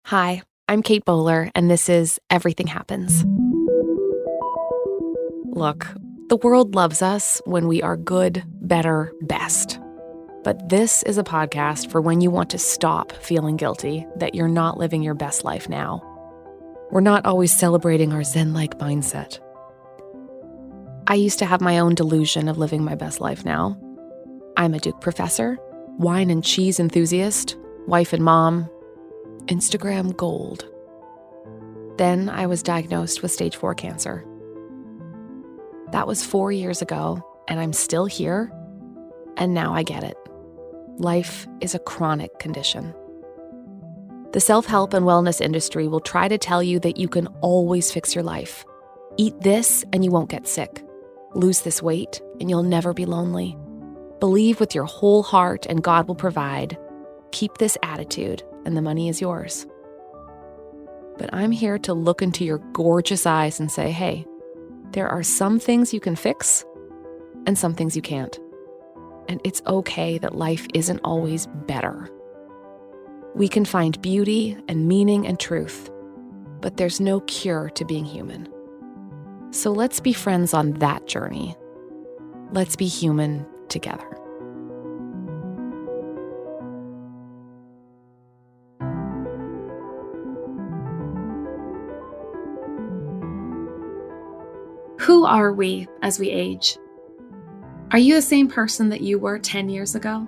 Hi, I'm Kate Bowler, and this is Everything Happens. Look, the world loves us when we are good, better, best. But this is a podcast for when you want to stop feeling guilty that you're not living your best life now. We're not always celebrating our Zen-like mindset. I used to have my own delusion of living my best life now. I'm a Duke professor, wine and cheese enthusiast, wife and mom, Instagram gold. Then I was diagnosed with stage 4 cancer. That was 4 years ago, and I'm still here, and now I get it. Life is a chronic condition. The self-help and wellness industry will try to tell you that you can always fix your life. Eat this and you won't get sick. Lose this weight and you'll never be lonely. Believe with your whole heart and God will provide. Keep this attitude and the money is yours. But I'm here to look into your gorgeous eyes and say, hey, there are some things you can fix and some things you can't. And it's okay that life isn't always better. We can find beauty and meaning and truth, but there's no cure to being human. So let's be friends on that journey. Let's be human together. Who are we as we age? Are you the same person that you were 10 years ago?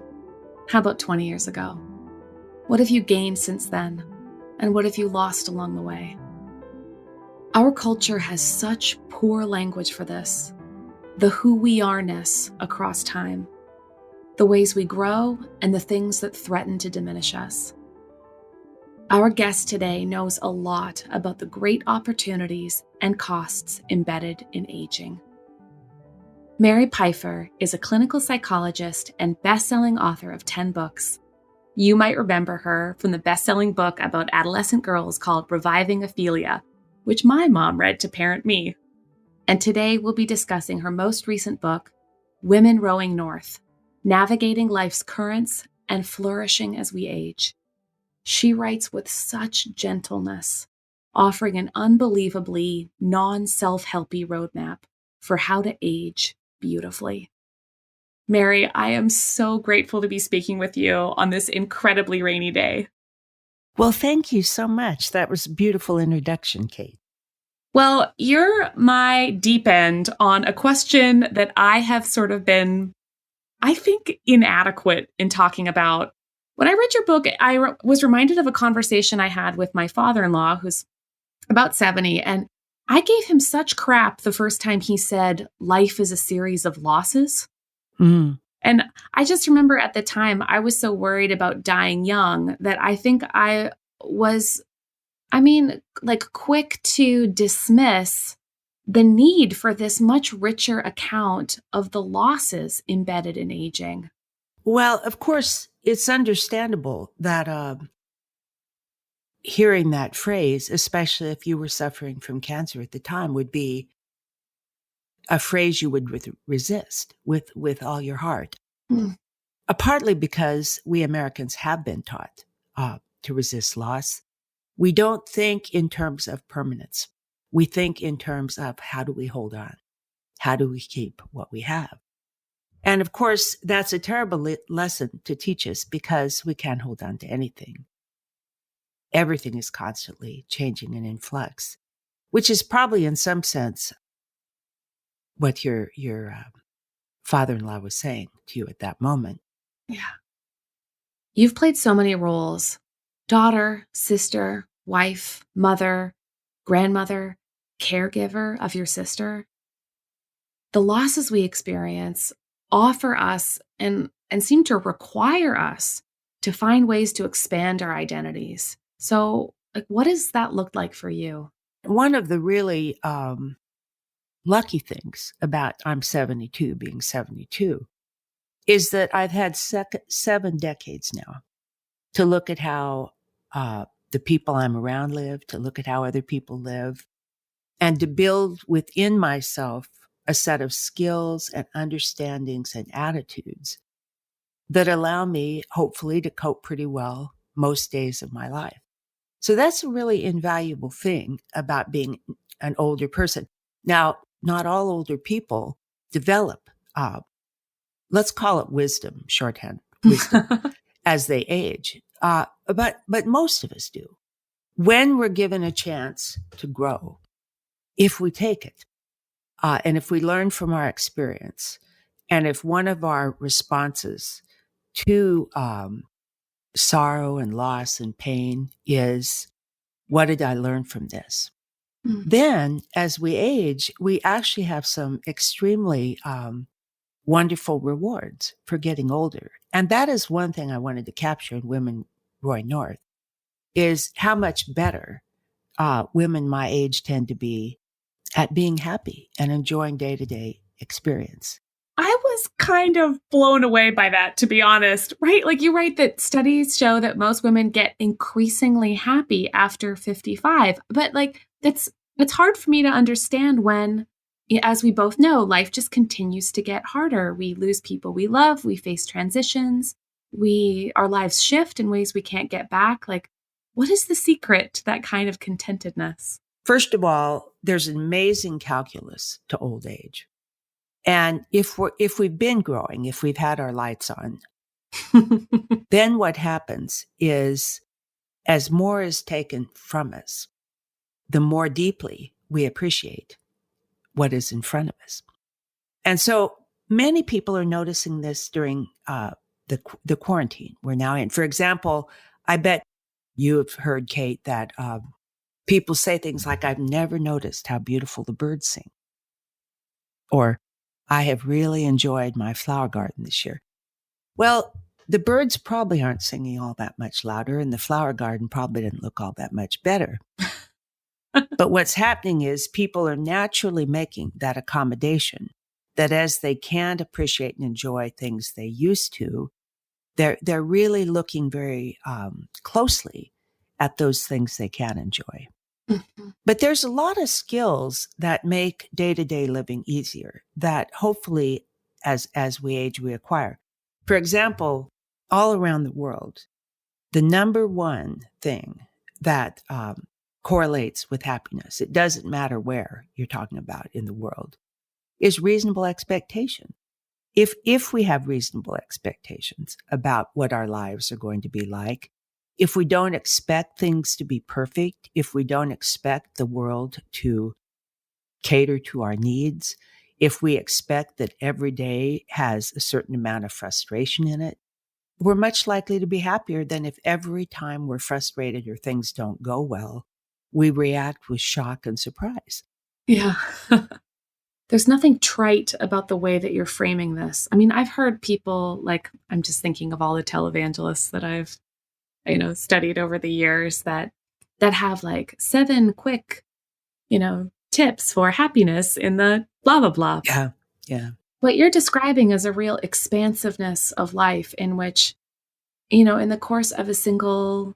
How about 20 years ago? What have you gained since then? And what have you lost along the way? Our culture has such poor language for this. The who we are-ness across time. The ways we grow and the things that threaten to diminish us. Our guest today knows a lot about the great opportunities and costs embedded in aging. Mary Pipher is a clinical psychologist and bestselling author of 10 books. You might remember her from the bestselling book about adolescent girls called Reviving Ophelia, which my mom read to parent me. And today we'll be discussing her most recent book, Women Rowing North, Navigating Life's Currents and Flourishing as We Age. She writes with such gentleness, offering an unbelievably non-self-helpy roadmap for how to age beautifully. Mary, I am so grateful to be speaking with you on this incredibly rainy day. Well, thank you so much. That was a beautiful introduction, Kate. Well, you're my deep end on a question that I have sort of been, I think, inadequate in talking about. When I read your book, I was reminded of a conversation I had with my father-in-law, who's about 70, and I gave him such crap the first time he said, life is a series of losses. Mm. And I just remember at the time, I was so worried about dying young that I think I was, quick to dismiss the need for this much richer account of the losses embedded in aging. Well, of course, it's understandable that hearing that phrase, especially if you were suffering from cancer at the time, would be a phrase you would resist with all your heart. Mm. Partly because we Americans have been taught to resist loss. We don't think in terms of permanence. We think in terms of how do we hold on? How do we keep what we have? And of course, that's a terrible lesson to teach us because we can't hold on to anything. Everything is constantly changing and in flux, which is probably in some sense what your father-in-law was saying to you at that moment. Yeah. You've played so many roles: daughter, sister, wife, mother, grandmother, caregiver of your sister. The losses we experience offer us and seem to require us to find ways to expand our identities. So, what does that look like for you? One of the really lucky things about I'm 72, being 72, is that I've had 7 decades now to look at how the people I'm around live, to look at how other people live, and to build within myself a set of skills and understandings and attitudes that allow me, hopefully, to cope pretty well most days of my life. So that's a really invaluable thing about being an older person. Now, not all older people develop, let's call it wisdom, shorthand wisdom, as they age. But most of us do. When we're given a chance to grow, if we take it, and if we learn from our experience, and if one of our responses to sorrow and loss and pain is, what did I learn from this? Mm. Then, as we age, we actually have some extremely wonderful rewards for getting older. And that is one thing I wanted to capture in Women Roy North, is how much better women my age tend to be at being happy and enjoying day-to-day experience. I was kind of blown away by that, to be honest, right? Like you write that studies show that most women get increasingly happy after 55. But like it's hard for me to understand when, as we both know, life just continues to get harder. We lose people we love, we face transitions, our lives shift in ways we can't get back. Like, what is the secret to that kind of contentedness? First of all, there's an amazing calculus to old age. And if we've been growing, if we've had our lights on, then what happens is, as more is taken from us, the more deeply we appreciate what is in front of us. And so many people are noticing this during the quarantine we're now in. For example, I bet you have heard, Kate, that people say things like, I've never noticed how beautiful the birds sing. Or, I have really enjoyed my flower garden this year. Well, the birds probably aren't singing all that much louder, and the flower garden probably didn't look all that much better. But what's happening is people are naturally making that accommodation, that as they can't appreciate and enjoy things they used to, they're really looking very closely at those things they can enjoy. Mm-hmm. But there's a lot of skills that make day-to-day living easier that hopefully as we age, we acquire. For example, all around the world, the number one thing that correlates with happiness, it doesn't matter where you're talking about in the world, is reasonable expectation. If we have reasonable expectations about what our lives are going to be like, if we don't expect things to be perfect, if we don't expect the world to cater to our needs, if we expect that every day has a certain amount of frustration in it, we're much likely to be happier than if every time we're frustrated or things don't go well, we react with shock and surprise. Yeah. There's nothing trite about the way that you're framing this. I mean, I've heard people, like, I'm just thinking of all the televangelists that I've, studied over the years that have like 7 quick, tips for happiness in the blah, blah, blah. Yeah. Yeah. What you're describing is a real expansiveness of life in which, in the course of a single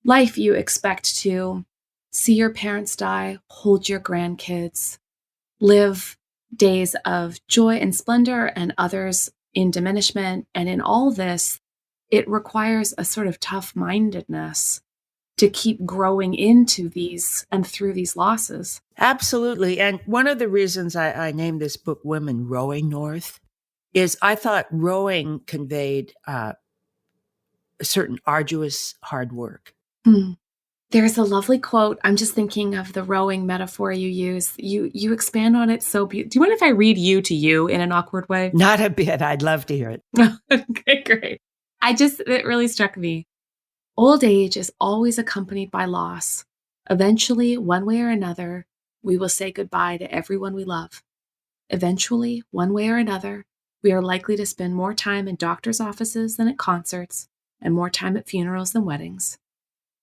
life, you expect to see your parents die, hold your grandkids, live days of joy and splendor and others in diminishment. And in all this, it requires a sort of tough-mindedness to keep growing into these and through these losses. Absolutely. And one of the reasons I named this book Women Rowing North is I thought rowing conveyed a certain arduous hard work. There's a lovely quote. I'm just thinking of the rowing metaphor you use. You expand on it so beautifully. Do you mind if I read you to you in an awkward way? Not a bit. I'd love to hear it. Okay, great. It really struck me. Old age is always accompanied by loss. Eventually, one way or another, we will say goodbye to everyone we love. Eventually, one way or another, we are likely to spend more time in doctors' offices than at concerts, and more time at funerals than weddings.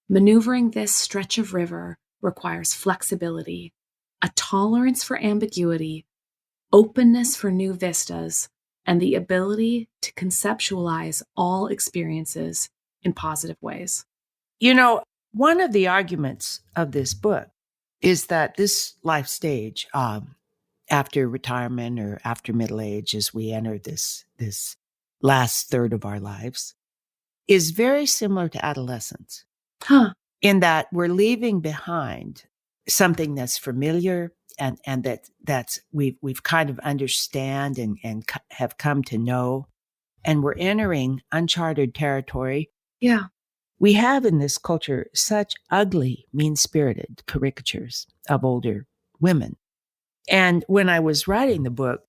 Maneuvering this stretch of river requires flexibility, a tolerance for ambiguity, openness for new vistas, and the ability to conceptualize all experiences in positive ways. One of the arguments of this book is that this life stage, after retirement or after middle age, as we enter this last third of our lives, is very similar to adolescence. Huh. in that we're leaving behind something that's familiar and that's we've kind of understand and have come to know, and we're entering uncharted territory. Yeah. We have in this culture such ugly, mean-spirited caricatures of older women. And when I was writing the book,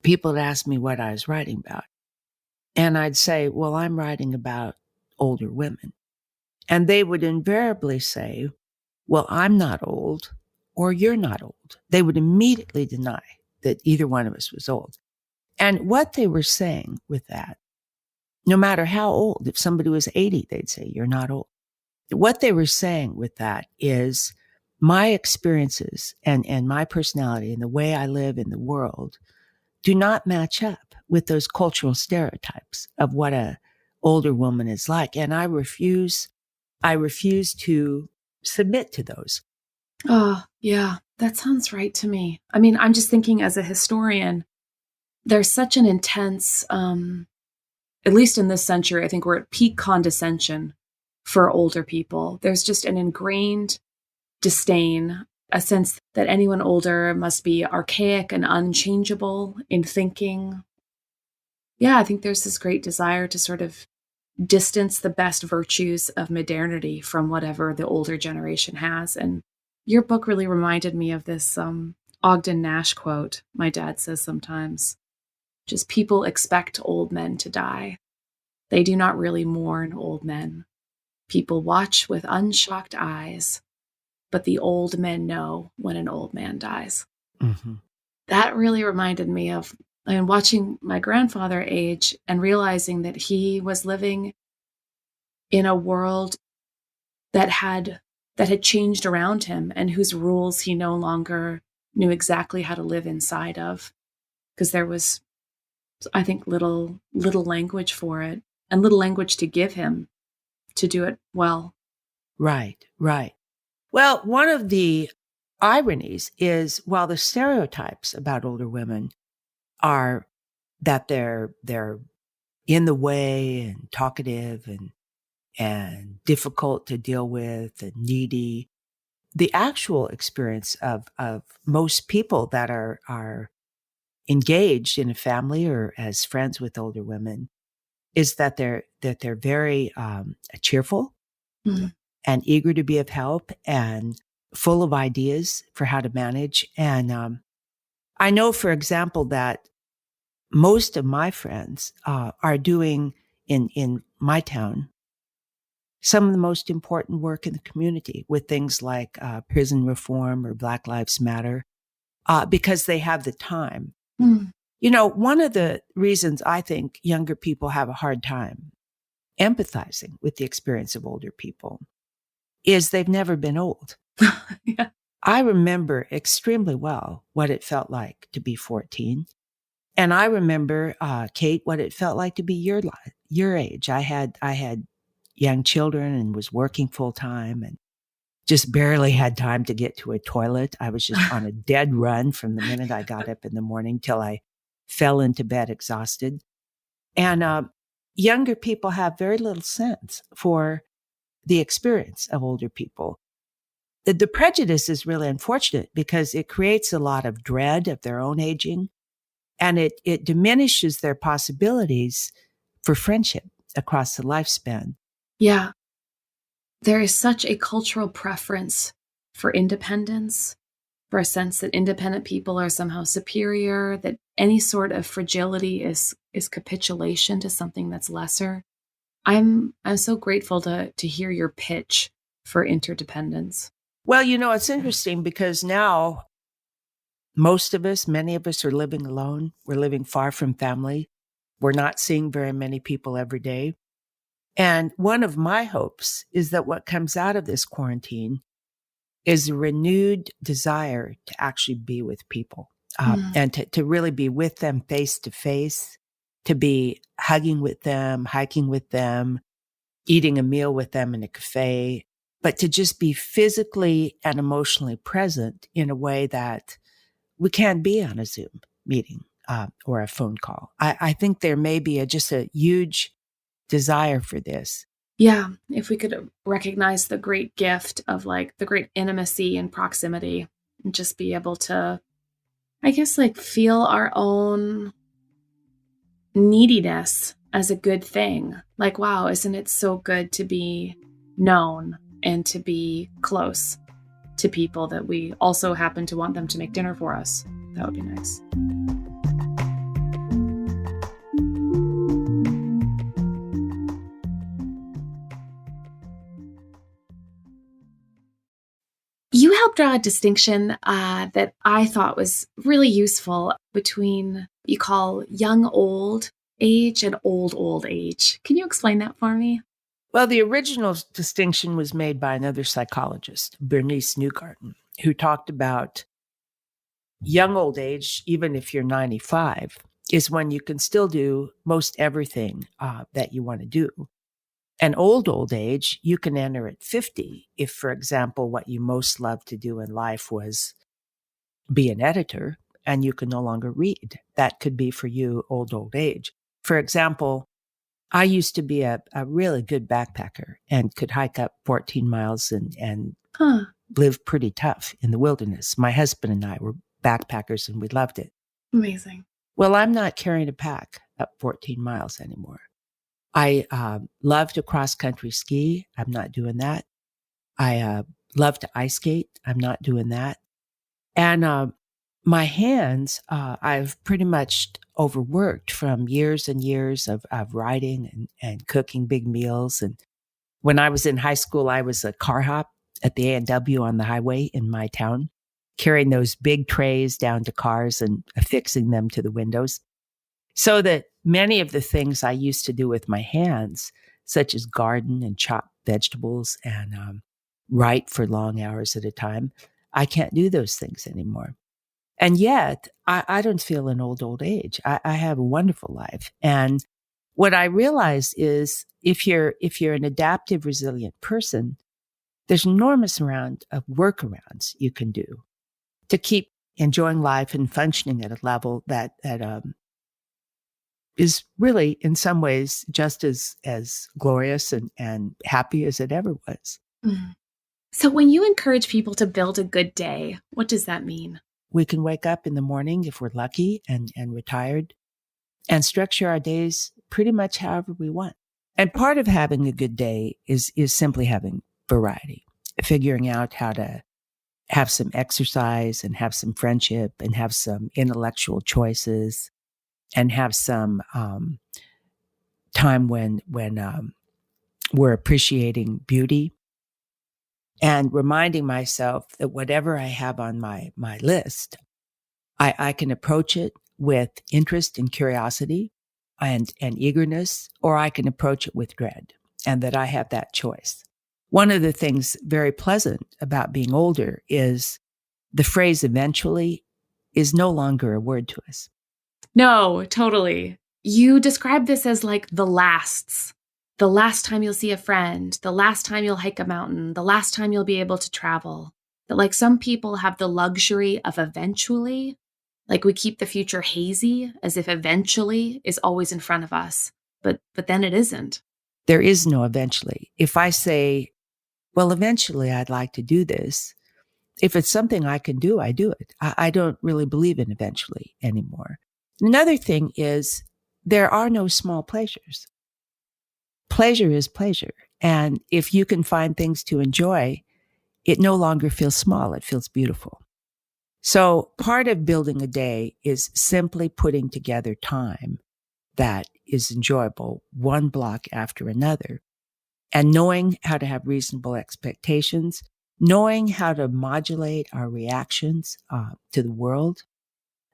people would ask me what I was writing about. And I'd say, well, I'm writing about older women. And they would invariably say, well, I'm not old or you're not old. They would immediately deny that either one of us was old. And what they were saying with that, no matter how old, if somebody was 80, they'd say, you're not old. What they were saying with that is my experiences and my personality and the way I live in the world do not match up with those cultural stereotypes of what a older woman is like. And I refuse to submit to those. Oh, yeah, that sounds right to me. I mean, I'm just thinking as a historian, there's such an intense, at least in this century, I think we're at peak condescension for older people. There's just an ingrained disdain, a sense that anyone older must be archaic and unchangeable in thinking. Yeah, I think there's this great desire to sort of distance the best virtues of modernity from whatever the older generation has. And your book really reminded me of this Ogden Nash quote my dad says sometimes. Just people expect old men to die. They do not really mourn old men. People watch with unshocked eyes, but the old men know when an old man dies. Mm-hmm. That really reminded me of watching my grandfather age and realizing that he was living in a world that had changed around him and whose rules he no longer knew exactly how to live inside of, because there was, I think, little language for it and little language to give him to do it well. Right. Well, one of the ironies is while the stereotypes about older women are that they're in the way and talkative and difficult to deal with and needy, the actual experience of most people that are engaged in a family or as friends with older women is that they're very cheerful Mm. and eager to be of help and full of ideas for how to manage. And I know, for example, that most of my friends are doing in my town some of the most important work in the community with things like prison reform or Black Lives Matter because they have the time. Mm. You know, one of the reasons I think younger people have a hard time empathizing with the experience of older people is they've never been old. Yeah. I remember extremely well what it felt like to be 14. And I remember, Kate, what it felt like to be your age. I had young children and was working full time and just barely had time to get to a toilet. I was just on a dead run from the minute I got up in the morning till I fell into bed exhausted. And younger people have very little sense for the experience of older people. The prejudice is really unfortunate because it creates a lot of dread of their own aging, and it diminishes their possibilities for friendship across the lifespan. Yeah. There is such a cultural preference for independence, for a sense that independent people are somehow superior, that any sort of fragility is capitulation to something that's lesser. I'm so grateful to hear your pitch for interdependence. Well, you know, it's interesting because now many of us are living alone. We're living far from family. We're not seeing very many people every day. And one of my hopes is that what comes out of this quarantine is a renewed desire to actually be with people and to really be with them face to face, to be hugging with them, hiking with them, eating a meal with them in a cafe, but to just be physically and emotionally present in a way that we can't be on a Zoom meeting or a phone call. I think there may be just a huge desire for this. Yeah, if we could recognize the great gift of like the great intimacy and proximity and just be able to, I guess, like feel our own neediness as a good thing. Like, wow, isn't it so good to be known and to be close to people that we also happen to want them to make dinner for us? That would be nice. You helped draw a distinction that I thought was really useful between what you call young old age and old age. Can you explain that for me? Well, the original distinction was made by another psychologist, Bernice Newgarden, who talked about young old age, even if you're 95, is when you can still do most everything that you want to do. And old age, you can enter at 50 if, for example, what you most loved to do in life was be an editor and you can no longer read. That could be for you old age. For example, I used to be a really good backpacker and could hike up 14 miles and Huh. live pretty tough in the wilderness. My husband and I were backpackers and we loved it. Amazing. Well, I'm not carrying a pack up 14 miles anymore. I love to cross country ski. I'm not doing that. I love to ice skate. I'm not doing that. And my hands, I've pretty much overworked from years and years of writing and cooking big meals. And when I was in high school, I was a car hop at the A&W on the highway in my town, carrying those big trays down to cars and affixing them to the windows. So that many of the things I used to do with my hands, such as garden and chop vegetables and write for long hours at a time, I can't do those things anymore. And yet, I don't feel an old age. I have a wonderful life. And what I realize is if you're an adaptive, resilient person, there's an enormous amount of workarounds you can do to keep enjoying life and functioning at a level that is really, in some ways, just as glorious and happy as it ever was. Mm. So when you encourage people to build a good day, what does that mean? We can wake up in the morning if we're lucky and retired and structure our days pretty much however we want. And part of having a good day is simply having variety, figuring out how to have some exercise and have some friendship and have some intellectual choices and have some time when we're appreciating beauty and reminding myself that whatever I have on my list, I can approach it with interest and curiosity and eagerness, or I can approach it with dread, and that I have that choice. One of the things very pleasant about being older is the phrase eventually is no longer a word to us. No, totally. You describe this as like the last time you'll see a friend, the last time you'll hike a mountain, the last time you'll be able to travel. That like some people have the luxury of eventually, like we keep the future hazy as if eventually is always in front of us, but then it isn't. There is no eventually. If I say, well, eventually I'd like to do this, if it's something I can do, I do it. I don't really believe in eventually anymore. Another thing is there are no small pleasures. Pleasure is pleasure. And if you can find things to enjoy, it no longer feels small. It feels beautiful. So part of building a day is simply putting together time that is enjoyable, one block after another, and knowing how to have reasonable expectations, knowing how to modulate our reactions to the world,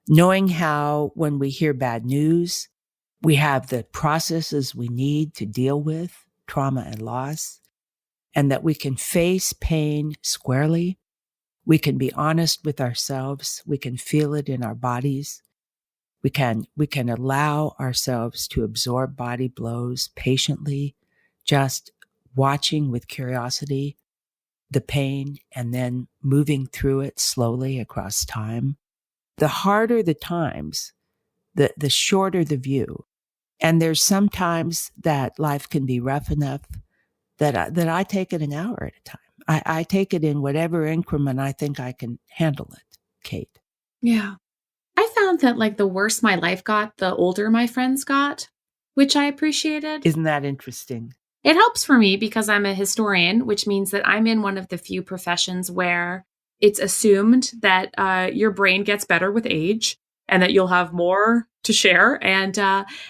knowing how when we hear bad news, we have the processes we need to deal with trauma and loss, and that we can face pain squarely. We can be honest with ourselves. We can feel it in our bodies. We can allow ourselves to absorb body blows patiently, just watching with curiosity the pain and then moving through it slowly across time. The harder the times, the shorter the view. And there's sometimes that life can be rough enough that I take it an hour at a time. I take it in whatever increment I think I can handle it, Kate. Yeah. I found that like the worse my life got, the older my friends got, which I appreciated. Isn't that interesting? It helps for me because I'm a historian, which means that I'm in one of the few professions where it's assumed that your brain gets better with age and that you'll have more to share. And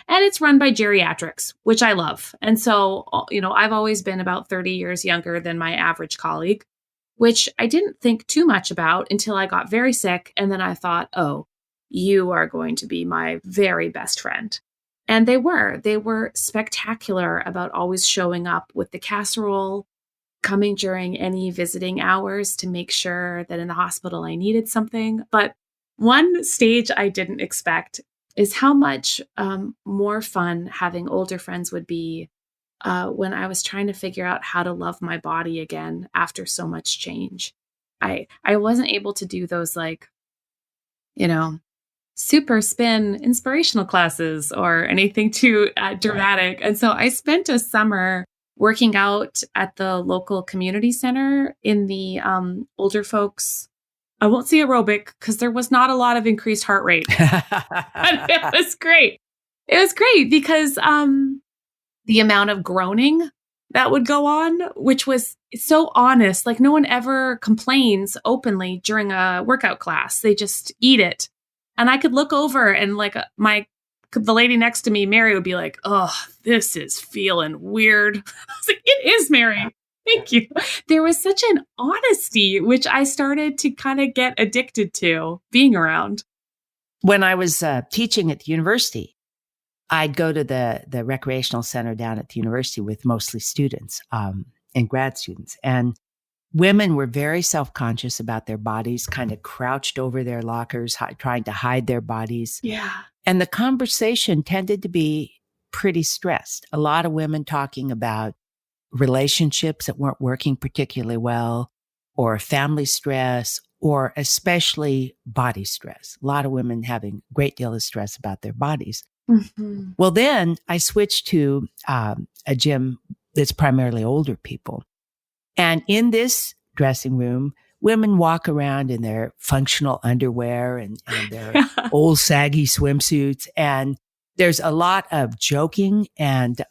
it's run by geriatrics, which I love. And so, I've always been about 30 years younger than my average colleague, which I didn't think too much about until I got very sick. And then I thought, oh, you are going to be my very best friend. And they were spectacular about always showing up with the casserole, coming during any visiting hours to make sure that in the hospital I needed something. But one stage I didn't expect is how much more fun having older friends would be when I was trying to figure out how to love my body again after so much change. I wasn't able to do those super spin inspirational classes or anything too dramatic. And so I spent a summer working out at the local community center in the older folks. I won't say aerobic because there was not a lot of increased heart rate. But it was great. It was great because the amount of groaning that would go on, which was so honest. Like no one ever complains openly during a workout class. They just eat it. And I could look over and like the lady next to me, Mary, would be like, oh, this is feeling weird. I was like, it is, Mary. Thank you. There was such an honesty, which I started to kind of get addicted to being around. When I was teaching at the university, I'd go to the recreational center down at the university with mostly students and grad students. And women were very self-conscious about their bodies, kind of crouched over their lockers, trying to hide their bodies. Yeah. And the conversation tended to be pretty stressed. A lot of women talking about relationships that weren't working particularly well, or family stress, or especially body stress. A lot of women having a great deal of stress about their bodies. Mm-hmm. Well, then I switched to a gym that's primarily older people. And in this dressing room, women walk around in their functional underwear and their old saggy swimsuits. And there's a lot of joking and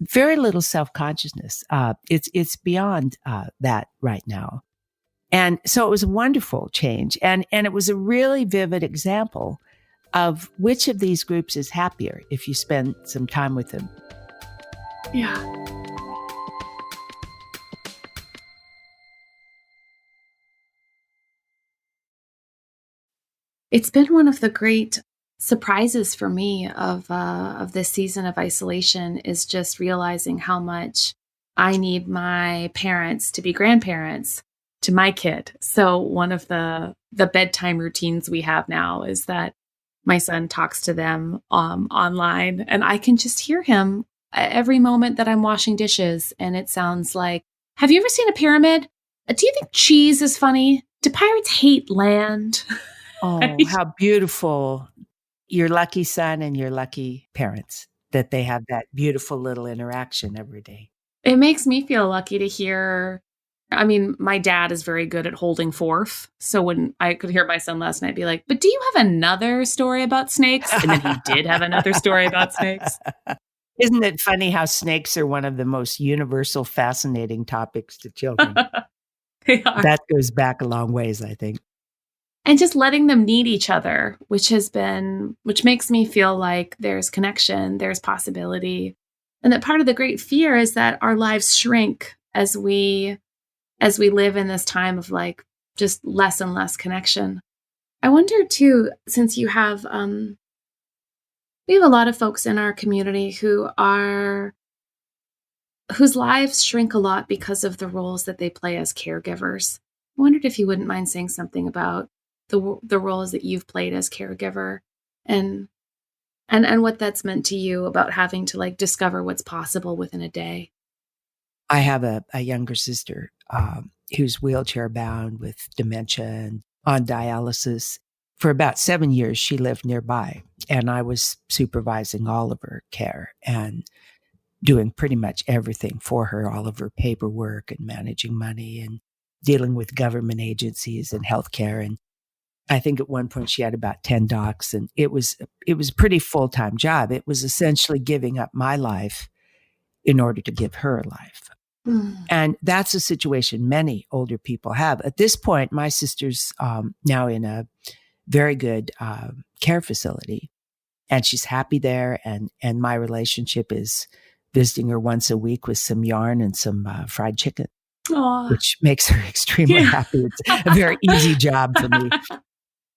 very little self-consciousness. It's beyond that right now. And so it was a wonderful change. And it was a really vivid example of which of these groups is happier if you spend some time with them. Yeah. It's been one of the great surprises for me of this season of isolation is just realizing how much I need my parents to be grandparents to my kid. So one of the bedtime routines we have now is that my son talks to them online, and I can just hear him every moment that I'm washing dishes. And it sounds like, have you ever seen a pyramid? Do you think cheese is funny? Do pirates hate land? Oh, how beautiful. Your lucky son and your lucky parents that they have that beautiful little interaction every day. It makes me feel lucky to hear. I mean, my dad is very good at holding forth. So when I could hear my son last night be like, but do you have another story about snakes? And then he did have another story about snakes. Isn't it funny how snakes are one of the most universal, fascinating topics to children? They are. That goes back a long ways, I think. And just letting them need each other, which makes me feel like there's connection, there's possibility. And that part of the great fear is that our lives shrink as we live in this time of like just less and less connection. I wonder too, since we have a lot of folks in our community whose lives shrink a lot because of the roles that they play as caregivers. I wondered if you wouldn't mind saying something about the roles that you've played as caregiver and what that's meant to you about having to like discover what's possible within a day. I have a younger sister who's wheelchair bound with dementia and on dialysis. For about 7 years, she lived nearby, and I was supervising all of her care. And doing pretty much everything for her, all of her paperwork and managing money and dealing with government agencies and healthcare. And I think at one point she had about 10 docs, and it was a pretty full-time job. It was essentially giving up my life in order to give her a life. Mm. And that's a situation many older people have. At this point, my sister's now in a very good care facility, and she's happy there. And my relationship is visiting her once a week with some yarn and some fried chicken, Aw. which makes her extremely Yeah. happy. It's a very easy job for me.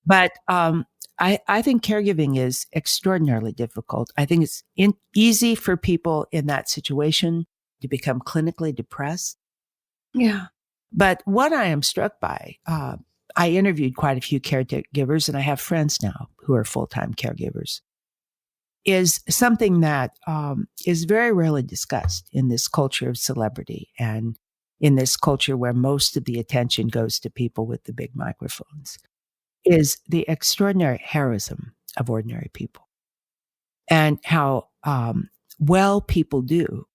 But I think caregiving is extraordinarily difficult. I think it's easy for people in that situation to become clinically depressed. Yeah. But what I am struck by, I interviewed quite a few caregivers, and I have friends now who are full-time caregivers, is something that is very rarely discussed in this culture of celebrity and in this culture where most of the attention goes to people with the big microphones, is the extraordinary heroism of ordinary people and how well people do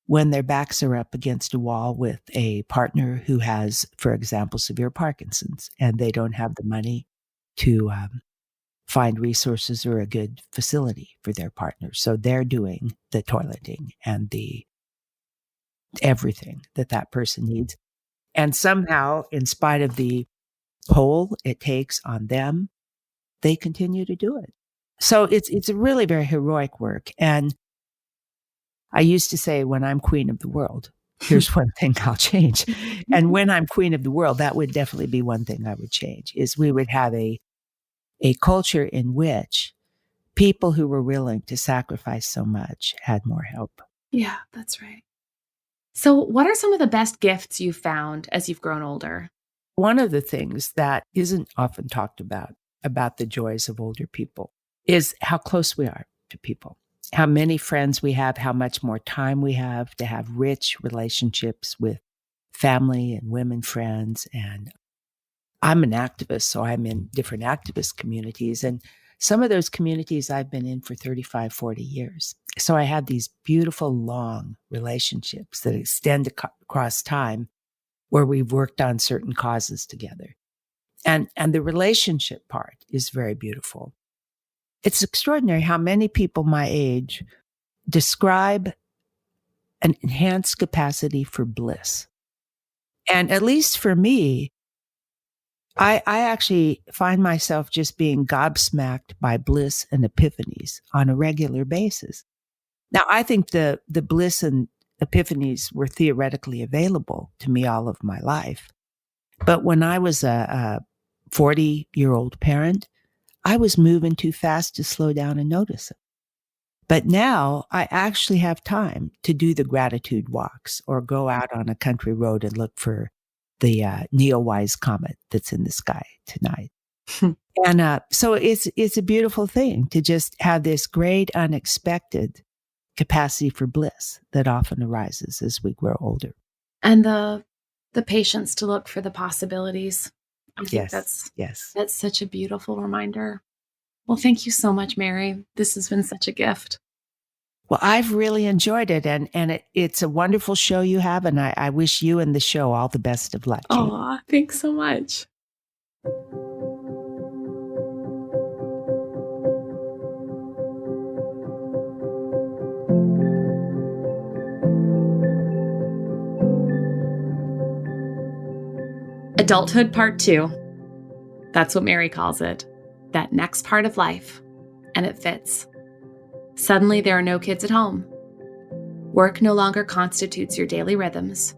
when their backs are up against a wall with a partner who has, for example, severe Parkinson's, and they don't have the money to find resources or a good facility for their partner. So they're doing the toileting and the everything that that person needs. And somehow, in spite of the toll it takes on them, they continue to do it. So it's a really very heroic work. And I used to say, when I'm queen of the world, here's one thing I'll change. And when I'm queen of the world, that would definitely be one thing I would change, is we would have a culture in which people who were willing to sacrifice so much had more help. Yeah, that's right. So what are some of the best gifts you've found as you've grown older? One of the things that isn't often talked about the joys of older people is how close we are to people, how many friends we have, how much more time we have to have rich relationships with family and women friends. And I'm an activist, so I'm in different activist communities. And some of those communities I've been in for 35, 40 years. So I have these beautiful, long relationships that extend across time where we've worked on certain causes together. And the relationship part is very beautiful. It's extraordinary how many people my age describe an enhanced capacity for bliss. And at least for me, I actually find myself just being gobsmacked by bliss and epiphanies on a regular basis. Now, I think the bliss and epiphanies were theoretically available to me all of my life. But when I was a 40-year-old parent, I was moving too fast to slow down and notice it. But now I actually have time to do the gratitude walks or go out on a country road and look for the Neowise comet that's in the sky tonight. And so it's a beautiful thing to just have this great unexpected capacity for bliss that often arises as we grow older. And the patience to look for the possibilities. I think Yes. that's such a beautiful reminder. Well, thank you so much, Mary. This has been such a gift. Well, I've really enjoyed it, and it's a wonderful show you have, and I wish you and the show all the best of luck, Kate. Oh, thanks so much. Adulthood Part 2. That's what Mary calls it. That next part of life. And it fits. Suddenly, there are no kids at home. Work no longer constitutes your daily rhythms.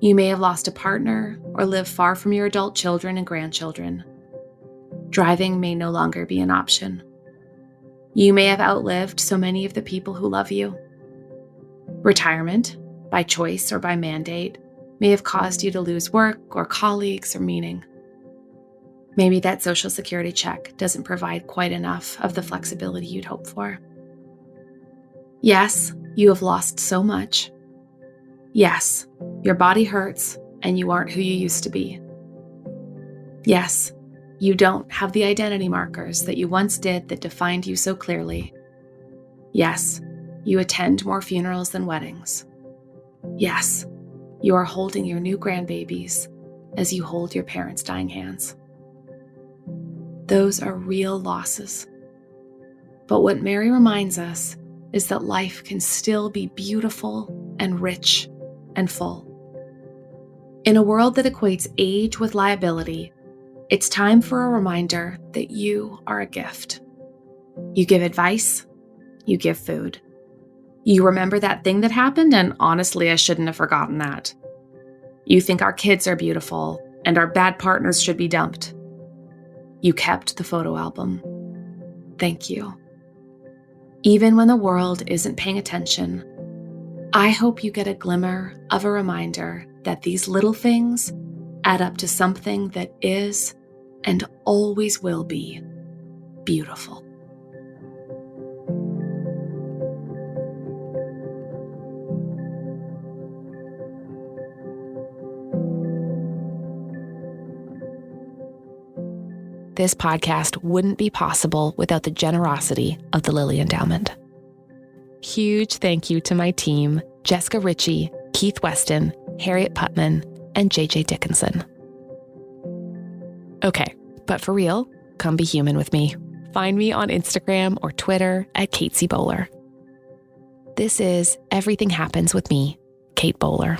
You may have lost a partner or live far from your adult children and grandchildren. Driving may no longer be an option. You may have outlived so many of the people who love you. Retirement, by choice or by mandate, may have caused you to lose work or colleagues or meaning. Maybe that Social Security check doesn't provide quite enough of the flexibility you'd hoped for. Yes, you have lost so much. Yes, your body hurts and you aren't who you used to be. Yes, you don't have the identity markers that you once did that defined you so clearly. Yes, you attend more funerals than weddings. Yes, you are holding your new grandbabies as you hold your parents' dying hands. Those are real losses. But what Mary reminds us is that life can still be beautiful and rich and full. In a world that equates age with liability, it's time for a reminder that you are a gift. You give advice, you give food. You remember that thing that happened, and honestly, I shouldn't have forgotten that. You think our kids are beautiful, and our bad partners should be dumped. You kept the photo album. Thank you. Even when the world isn't paying attention, I hope you get a glimmer of a reminder that these little things add up to something that is and always will be beautiful. This podcast wouldn't be possible without the generosity of the Lilly Endowment. Huge thank you to my team, Jessica Ritchie, Keith Weston, Harriet Putman, and JJ Dickinson. Okay, but for real, come be human with me. Find me on Instagram or Twitter at Kate C. Bowler. This is Everything Happens with me, Kate Bowler.